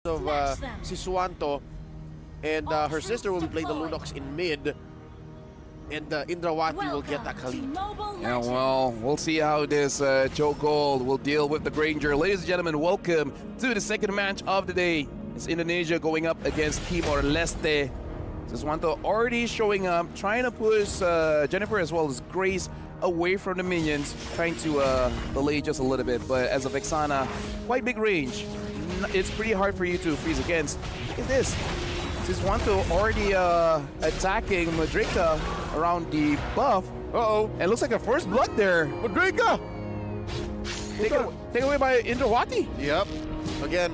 of Sisuanto, and her sister will be playing the Lunox in mid, and Indrawati will get that Khalid. Yeah, well, we'll see how this Joe Gold will deal with the Granger. Ladies and gentlemen, welcome to the second match of the day. It's Indonesia going up against Timor Leste. Sisuanto already showing up, trying to push Jennifer as well as Grace away from the minions, trying to delay just a little bit. But as a Vexana, quite big range. It's pretty hard for you to freeze against. Look at this. Sisuanto already attacking Madrika around the buff. Uh-oh. And it looks like a first blood there. Madrika! Take away by Indrawati. Yep. Again,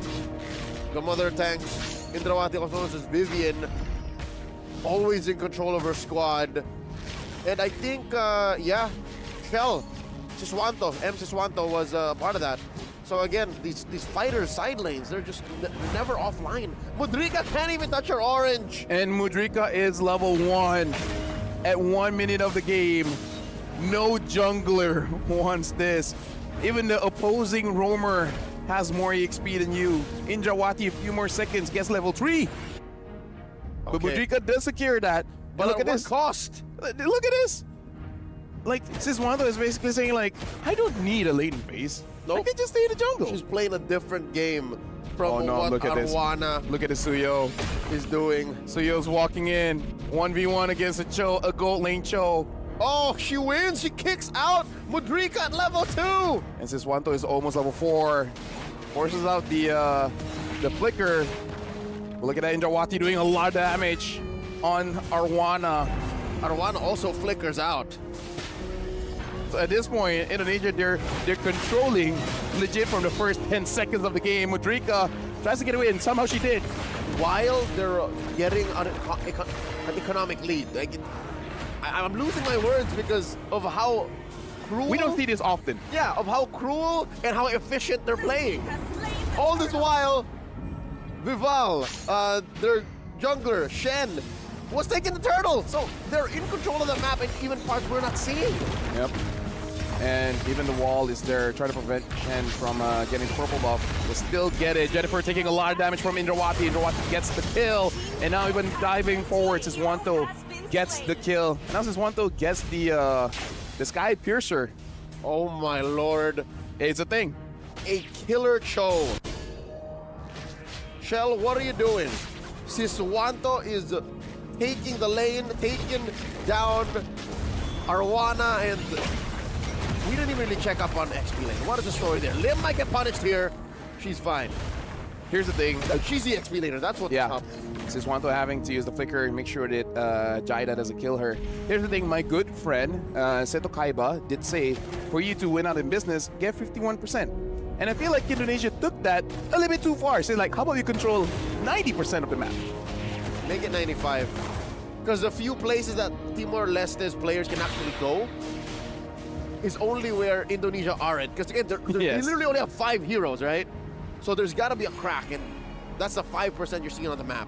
the mother tanks. Indrawati, also known as Vivian, always in control of her squad. And I think, yeah, Shell, Sisuanto, Sisuanto was part of that. So again, these fighters, side lanes, they're just never offline. Madrika can't even touch her orange. And Madrika is level 1 at 1 minute of the game. No jungler wants this. Even the opposing roamer has more EXP than you. Indrawati, a few more seconds, gets level 3. But Madrika does secure that. But look at this. Cost. Look at this. Like, Sisuanto is basically saying, like, I don't need a lane phase. Nope. I can just stay in the jungle. She's playing a different game from what look at Arwana this. Look at this Suyo is doing. Suyo's walking in. 1v1 against a gold lane Cho. Oh, she wins. She kicks out Madrika at level 2. And Sisuanto is almost level 4. Forces out the flicker. But look at that, Indrawati doing a lot of damage on Arwana. Arwana also flickers out. So at this point, Indonesia, they're controlling legit from the first 10 seconds of the game. Madrika tries to get away, and somehow she did. While they're getting an economic lead. Like, I'm losing my words because of how cruel. We don't see this often. Yeah, of how cruel and how efficient they're playing. All this while, Vival, their jungler, Shen, was taking the turtle. So they're in control of the map and even parts we're not seeing. Yep. And even the wall is there, trying to prevent Shen from getting the purple buff. Will still get it. Jennifer taking a lot of damage from Indrawati. Indrawati gets the kill. And now even diving forward, Sisuanto gets the kill. And now Sisuanto gets the Sky Piercer. Oh my lord. It's a thing. A killer Cho. Shell, what are you doing? Sisuanto is taking the lane, taking down Arwana, and we didn't even really check up on XP lane. What is the story there? Lim might get punished here. She's fine. Here's the thing. She's the XP laner. That's what's up. Sisuanto having to use the flicker and make sure that Jaida doesn't kill her. Here's the thing. My good friend, Seto Kaiba, did say, for you to win out in business, get 51%. And I feel like Indonesia took that a little bit too far. So like, how about you control 90% of the map? Make it 95. Because the few places that Timor Leste's players can actually go is only where Indonesia aren't. Because again, they literally only have 5 heroes, right? So there's got to be a crack, and that's the 5% you're seeing on the map.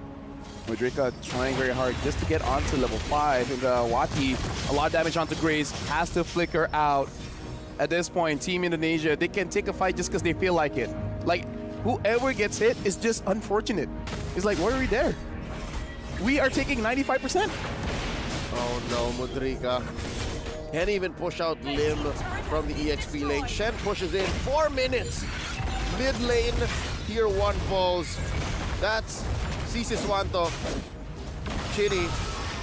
Madrika trying very hard just to get onto level 5. And Wati, a lot of damage onto Grace, has to flicker out. At this point, Team Indonesia, they can take a fight just because they feel like it. Like, whoever gets hit is just unfortunate. It's like, why are we there? We are taking 95%. Oh no, Madrika can't even push out Lim from the EXP lane. Shen pushes in 4 minutes. Mid lane, tier 1 falls. That's Sisuanto. Chini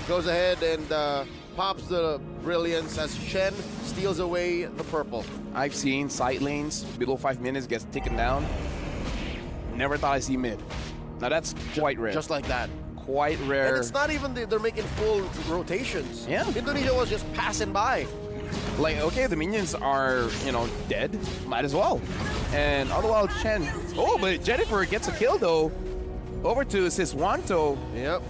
goes ahead and pops the brilliance as Shen steals away the purple. I've seen side lanes below 5 minutes gets taken down. Never thought I'd see mid. Now that's quite rare. Just like that. Quite rare. And it's not even they're making full rotations. Yeah. Indonesia was just passing by. Like, okay, the minions are, you know, dead. Might as well. And otherwise, Shen. Oh, but Jennifer gets a kill though. Over to Sisuanto. Yep.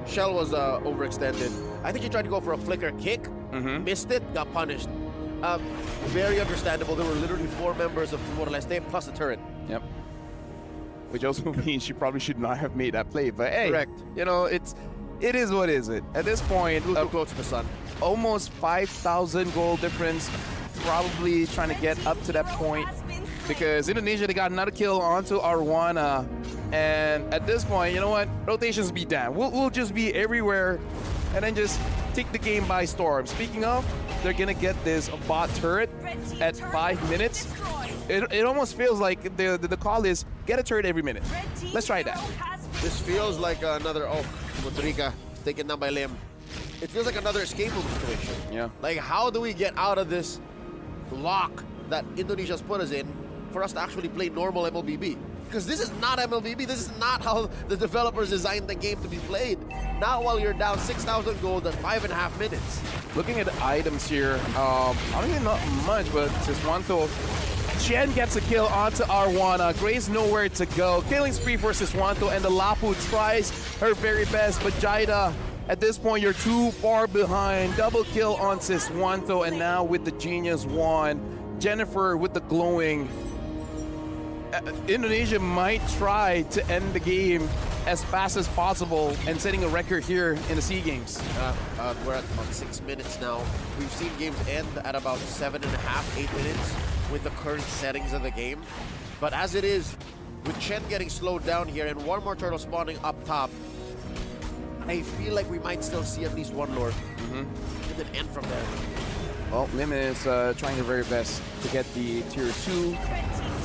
Shell was overextended. I think he tried to go for a flicker kick. Missed it, got punished. Very understandable. There were literally 4 members of Timor Leste plus the turret. Yep. Which also means she probably should not have made that play. But hey, correct. You know, it is what is it. At this point, too close to the sun. Almost 5,000 goal difference. Probably trying to get up to that point. Because Indonesia, they got another kill onto Arwana. And at this point, you know what? Rotations be damned. We'll just be everywhere and then just take the game by storm. Speaking of, they're gonna get this bot turret at 5 minutes. It almost feels like the call is get a turret every minute. Let's try that. This feels like another, Mudrika taken down by Lim. It feels like another escape room situation. Yeah. Like, how do we get out of this lock that Indonesia's put us in for us to actually play normal Mlbb? Because this is not Mlbb. This is not how the developers designed the game to be played. Not while you're down 6,000 gold at 5.5 minutes. Looking at the items here, honestly not much, but Siswanto. Chen gets a kill onto Arwana. Gray's nowhere to go. Killing spree for Siswanto, and the Lapu tries her very best, but Jaida, at this point, you're too far behind. Double kill on Siswanto, and now with the Genius Wand, Jennifer with the glowing. Indonesia might try to end the game as fast as possible and setting a record here in the SEA Games. We're at about 6 minutes now. We've seen games end at about 7.5, 8 minutes with the current settings of the game. But as it is, with Chen getting slowed down here and one more turtle spawning up top, I feel like we might still see at least one Lord. And then end from there. Well, Lim is trying her very best to get the tier 2.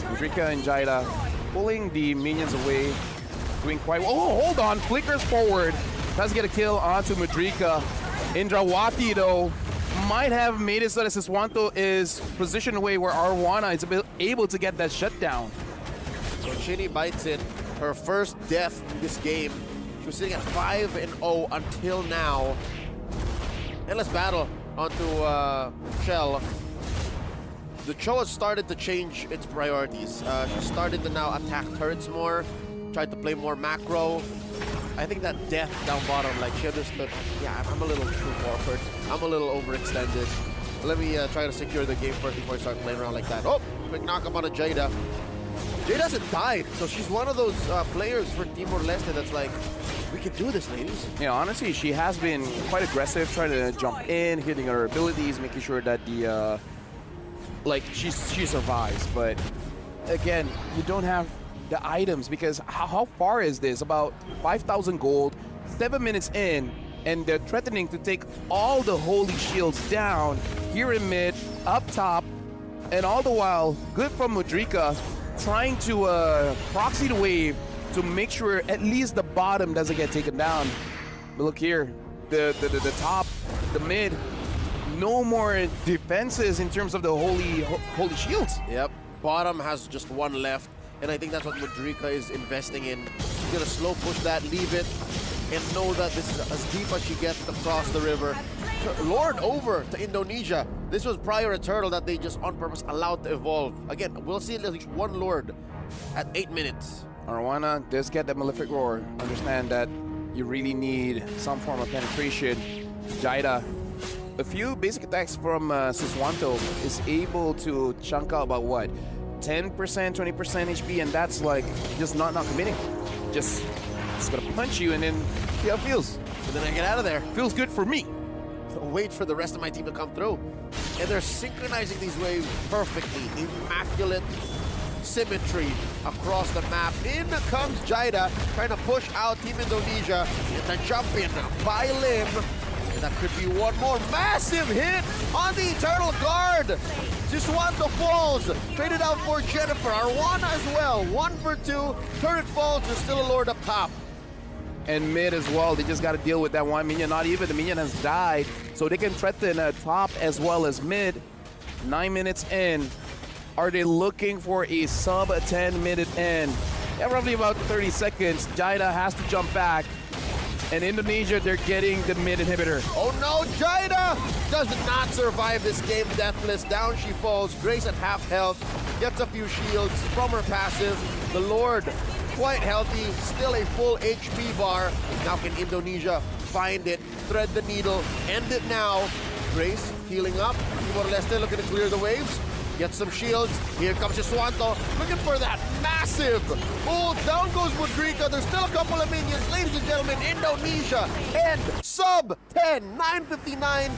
Mudrika and Jaida pulling the minions away, doing quite well. Oh, hold on, flickers forward. Does get a kill onto Mudrika. Indrawati, though, might have made it so that Siswanto is positioned away where Arwana is able to get that shutdown. So Chini bites in her first death in this game. She was sitting at 5-0 until now. Endless battle onto Shell. The Cho has started to change its priorities. She started to now attack turrets more, tried to play more macro. I think that death down bottom, like she understood, yeah, I'm a little too forward. I'm a little overextended. Let me try to secure the game first before I start playing around like that. Oh, quick knock up on a Jada. Jada hasn't died, so she's one of those players for Timor Leste that's like, we can do this, ladies. Yeah, honestly, she has been quite aggressive, trying to jump in, hitting her abilities, making sure that the she survives. But again, you don't have the items because how far is this? About 5,000 gold, 7 minutes in, and they're threatening to take all the holy shields down here in mid, up top, and all the while, good from Mudrika, trying to proxy the wave to make sure at least the bottom doesn't get taken down. But look here, the top, the mid, no more defenses in terms of the holy shields. Yep, bottom has just one left, and I think that's what Mudrika is investing in. She's gonna slow push that, leave it, and know that this is as deep as she gets to cross the river. Lord over to Indonesia. This was prior a turtle that they just on purpose allowed to evolve. Again, we'll see at least one Lord at 8 minutes. Arwana does get that Malefic Roar. Understand that you really need some form of penetration. Jaida, a few basic attacks from Siswanto is able to chunk out about what? 10%, 20% HP, and that's like just not committing. Just gonna punch you and then see how it feels. And then I get out of there. Feels good for me. Wait for the rest of my team to come through. And they're synchronizing these waves perfectly. Immaculate symmetry across the map. In comes Jaida, trying to push out Team Indonesia. And the jump in by Lim. And that could be one more massive hit on the Eternal Guard. Siswanto falls. Traded out for Jennifer. Arwana as well. 1 for 2. Turret falls. There's still a Lord up top. And mid as well, they just got to deal with that one minion. Not even the minion has died, so they can threaten top as well as mid. 9 minutes in. Are they looking for a sub 10-minute end? Yeah, roughly about 30 seconds. Jaida has to jump back. And Indonesia, they're getting the mid inhibitor. Oh no, Jaida does not survive this game deathless. Down she falls. Grace at half health. Gets a few shields from her passive. The Lord quite healthy, still a full HP bar. Now can Indonesia find it, thread the needle, end it now. Grace healing up. Timor Leste looking to clear the waves. Get some shields. Here comes Siswanto, looking for that massive. Oh, down goes Mudrika. There's still a couple of minions. Ladies and gentlemen, Indonesia and sub 10, 9:59.